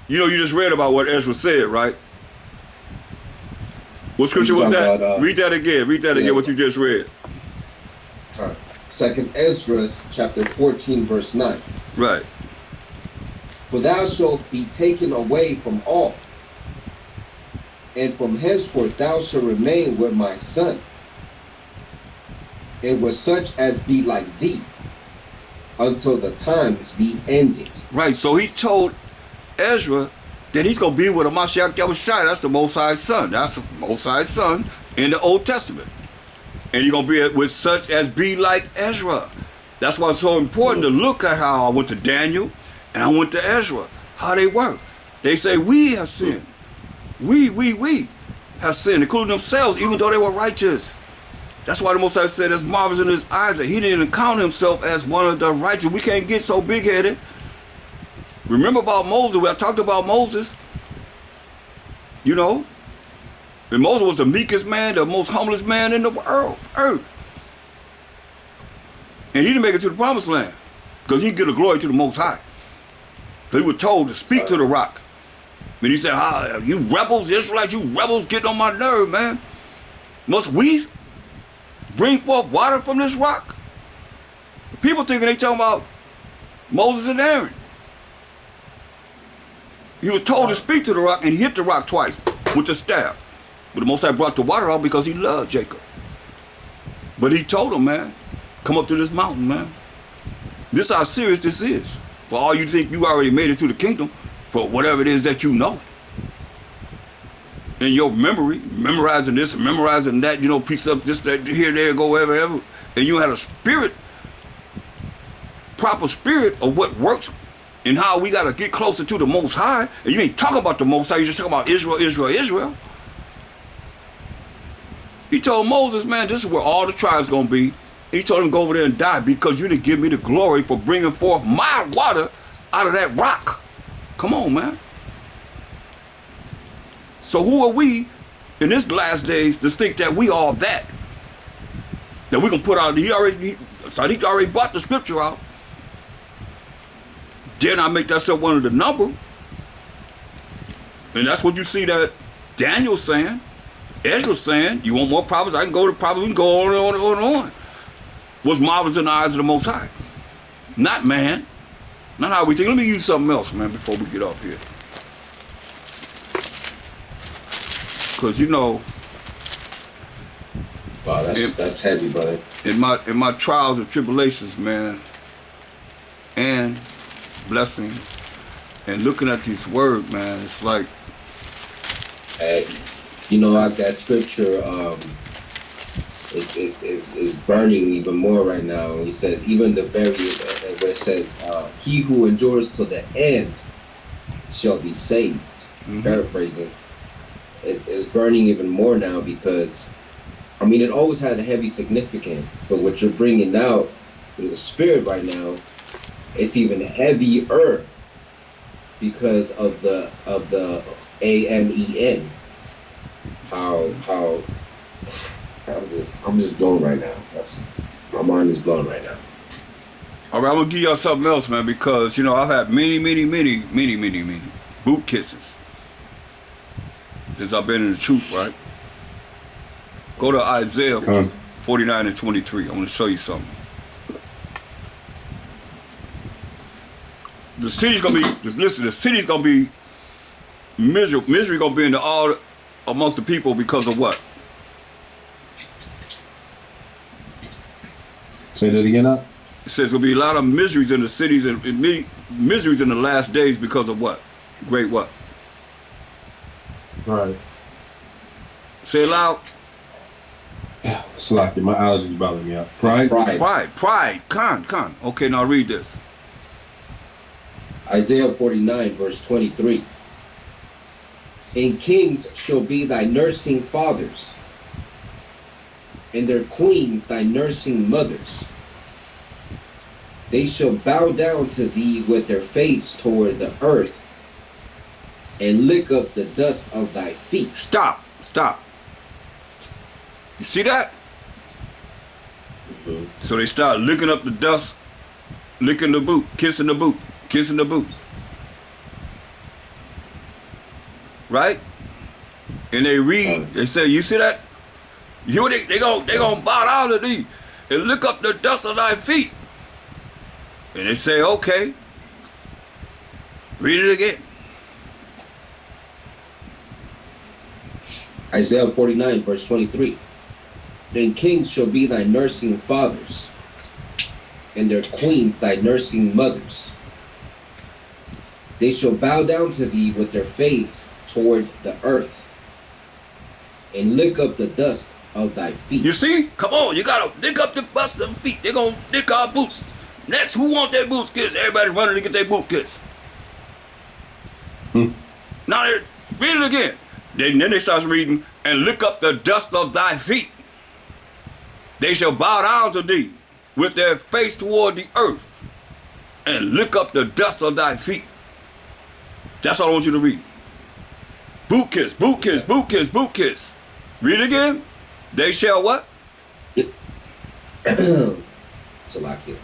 You know, you just read about what Ezra said, right? What scripture was that? About, read that again. Read that again, what you just read. All right. 2nd Ezra, chapter 14, verse 9. Right. For thou shalt be taken away from all, and from henceforth thou shalt remain with my son, and with such as be like thee, until the times be ended. Right, so he told Ezra that he's going to be with a MASHAYACH YAHAWASHI. That's the Most High's son. That's the Most High's son in the Old Testament. And you're going to be with such as be like Ezra. That's why it's so important to look at how I went to Daniel and I went to Ezra, how they work. They say, we have sinned. We have sinned, including themselves, even though they were righteous. That's why the Most High said, it's marvelous in his eyes that he didn't count himself as one of the righteous. We can't get so big-headed. Remember about Moses. I talked about Moses. You know, and Moses was the meekest man, the most humblest man in the world, earth. And he didn't make it to the promised land because he didn't give the glory to the Most High. He was told to speak to the rock. And he said, you rebels, Israelites, you rebels getting on my nerve, man. Must we bring forth water from this rock? People thinking they talking about Moses and Aaron. He was told to speak to the rock, and he hit the rock twice with the staff. But the Most High brought the water out because he loved Jacob. But he told him, man, come up to this mountain, man. This is how serious this is. For all you think you already made it to the kingdom, for whatever it is that you know. In your memory, memorizing this and memorizing that, you know, precept this, that, here, there, go, wherever. And you had a spirit, proper spirit of what works and how we got to get closer to the Most High. And you ain't talking about the Most High, you just talking about Israel, Israel, Israel. He told Moses, man, this is where all the tribes going to be. And he told him, go over there and die because you didn't give me the glory for bringing forth my water out of that rock. Come on, man. So who are we in this last days to think that we are that? That we can put out, Sadiq already brought the scripture out. Dare not make that one of the number. And that's what you see that Daniel's saying. Ezra's saying, you want more prophets? I can go to prophets. We can go on and on and on and on. What's marvelous in the eyes of the Most High? Not man. Not how we think. Let me use something else, man, before we get up here. Because, you know. Wow, that's heavy, brother. In my trials and tribulations, man, and blessing, and looking at these words, man, it's like. Hey, you know, like that scripture, is burning even more right now. He says, even the very, where it said, he who endures till the end shall be saved. Mm-hmm. Paraphrasing. It's burning even more now because, I mean, it always had a heavy significance, but what you're bringing out through the spirit right now, it's even heavier because of the AMEN. How I'm just blown right now. My mind is blown right now. All right, I'm gonna give y'all something else, man, because you know I've had many boot kisses since I've been in the truth, right? Go to Isaiah 49 and 23. I want to show you something. The city's gonna be, just listen, the city's gonna be misery gonna be in the all amongst the people because of what? Say that again, up. It says there'll be a lot of miseries in the cities and many miseries in the last days because of what? Great what? Right. Say it loud. Yeah, it's like my allergies bothering me up. Pride. Con. Okay, now read this. Isaiah 49, verse 23. And kings shall be thy nursing fathers, and their queens thy nursing mothers. They shall bow down to thee with their face toward the earth, and lick up the dust of thy feet. Stop. You see that? Mm-hmm. So they start licking up the dust, licking the boot, kissing the boot. right? And they read, they say, you see that? You they gonna bow down to thee and lick up the dust of thy feet. And they say, okay. Read it again. Isaiah 49, verse 23. And kings shall be thy nursing fathers, and their queens thy nursing mothers. They shall bow down to thee with their face toward the earth, and lick up the dust of thy feet. You see? Come on, you gotta lick up the dust of the feet. They're gonna lick our boots. Next, who want their boots kissed? Everybody's running to get their boot kissed. Now they read it again. Then they start reading, and lick up the dust of thy feet. They shall bow down to thee with their face toward the earth, and lick up the dust of thy feet. That's all I want you to read. Boot kiss, boot kiss, boot kiss, boot kiss. Read it again. They shall what? Salakia.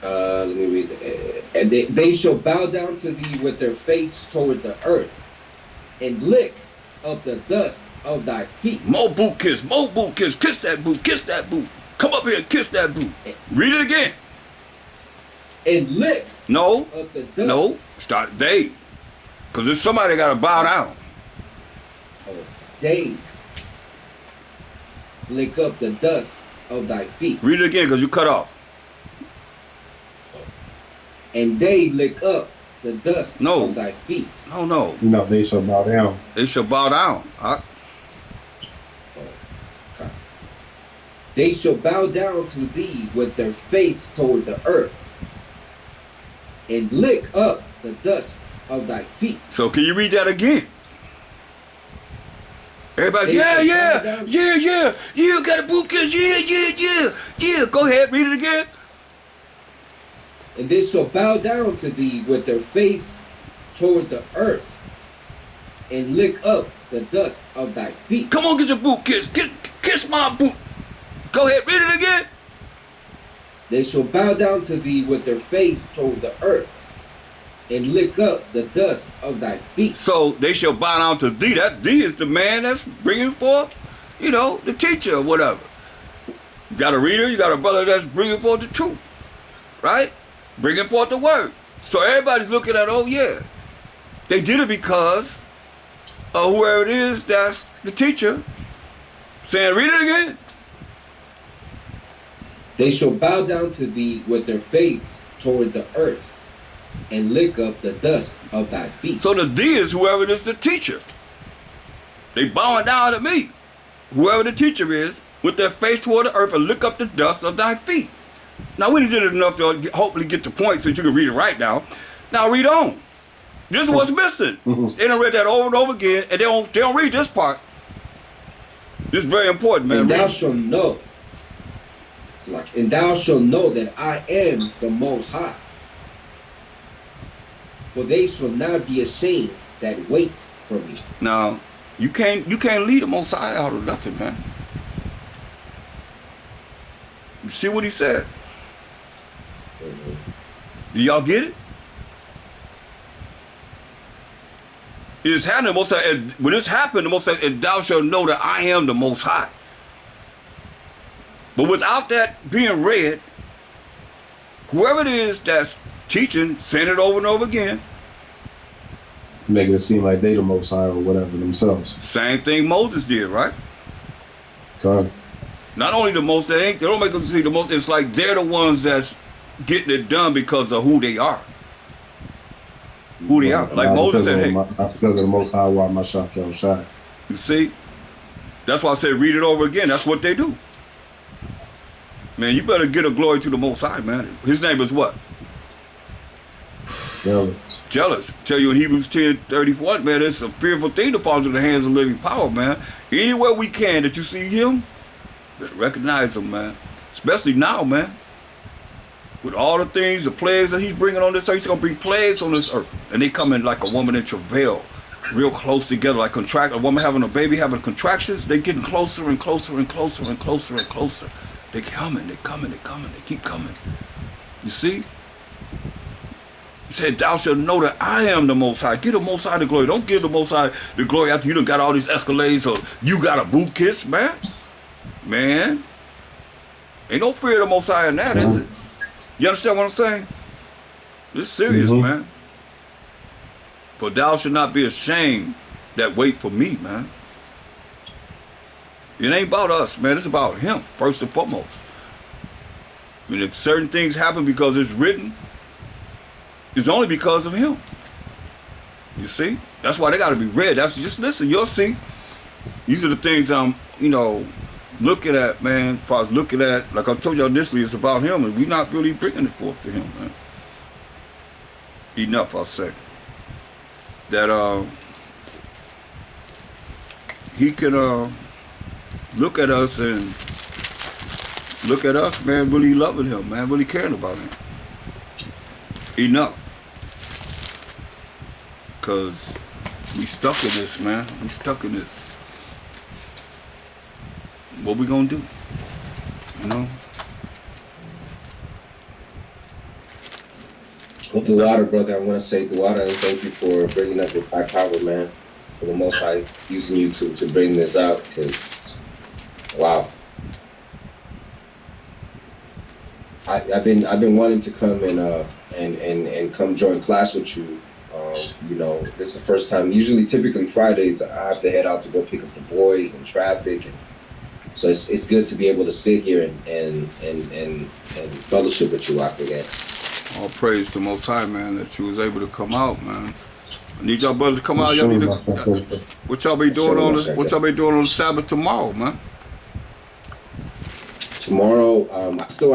Let me read it. And they shall bow down to thee with their face toward the earth, and lick up the dust of thy feet. More boot kiss, kiss that boot, kiss that boot. Come up here and kiss that boot. Read it again. And lick no, up the dust. No, start they. Because there's somebody got to bow down. Oh, they lick up the dust of thy feet. Read it again because you cut off. And they lick up the dust of thy feet. No. No, they shall bow down. They shall bow down. They shall bow down to thee with their face toward the earth, and lick up the dust of thy feet. So can you read that again? Everybody, yeah, you got a boot kiss, yeah. Go ahead, read it again. And they shall bow down to thee with their face toward the earth, and lick up the dust of thy feet. Come on, get your boot kiss. Kiss my boot. Go ahead, read it again. They shall bow down to thee with their face toward the earth, and lick up the dust of thy feet. So they shall bow down to thee. That thee is the man that's bringing forth, the teacher or whatever. You got a reader, you got a brother that's bringing forth the truth, right? Bringing forth the word. So everybody's looking at, oh yeah, they did it because of whoever it is that's the teacher saying, read it again. They shall bow down to thee with their face toward the earth, and lick up the dust of thy feet. So the thee is whoever is the teacher. They bowing down to me, whoever the teacher is, with their face toward the earth, and lick up the dust of thy feet. Now we did it enough to hopefully get the point so that you can read it right now. Now read on. This is what's missing. They done read that over and over again, and they don't read this part. This is very important, man. And thou shalt know. And thou shalt know that I am the Most High. For they shall not be ashamed that wait for me. Now, you can't lead the Most High out of nothing, man. You see what he said? Do y'all get it? It is happening, the Most High. When this happened, the Most High, and thou shalt know that I am the Most High. But without that being read, whoever it is that's teaching, saying it over and over again, making it seem like they the Most High or whatever themselves. Same thing Moses did, right? God. Not only the most, they don't make them see the most. It's like they're the ones that's getting it done because of who they are. Who they are. Like Moses said, hey. Because of the Most High, why MASHAYACH. You see? That's why I said read it over again. That's what they do. Man, you better get a glory to the Most High, man. His name is what? Jealous. Tell you in Hebrews 10:31, man, it's a fearful thing to fall into the hands of living power, man. Anywhere we can that you see him, better recognize him, man. Especially now, man. With all the things, the plagues that he's bringing on this earth, he's going to bring plagues on this earth. And they come in like a woman in travail, real close together, like a woman having a baby, having contractions. They getting closer and closer and closer and closer and closer. They coming, they keep coming. You see? He said, thou shalt know that I am the Most High. Give the Most High the glory. Don't give the Most High the glory after you done got all these escalades or you got a boot kiss, man. Man. Ain't no fear of the Most High in that, is it? You understand what I'm saying? It's serious, man. For thou shalt not be ashamed that wait for me, man. It ain't about us, man. It's about him, first and foremost. I mean, if certain things happen because it's written, it's only because of him. You see? That's why they got to be read. That's just, listen, you'll see. These are the things I'm, you know, looking at, man. As far as looking at, like I told you initially, it's about him, and we're not really bringing it forth to him, man. Enough, I'll say. That he can look at us, man, really loving him, man, really caring about him. Enough. Because we stuck in this, man. We stuck in this. What we gonna do? You know? Well, Duwada, brother, I want to say, Duwada, and thank you for bringing up the high power, man. For the Most High using you to bring this out, because, wow. I've been wanting to come and come join class with you. You know, this is the first time. Usually, typically Fridays, I have to head out to go pick up the boys and traffic, and so it's good to be able to sit here and fellowship with you after that. All praise to the Most High, man, that you was able to come out, man. I need y'all brothers to come out. Y'all need to, what y'all be doing on the Sabbath tomorrow, man? Tomorrow, I still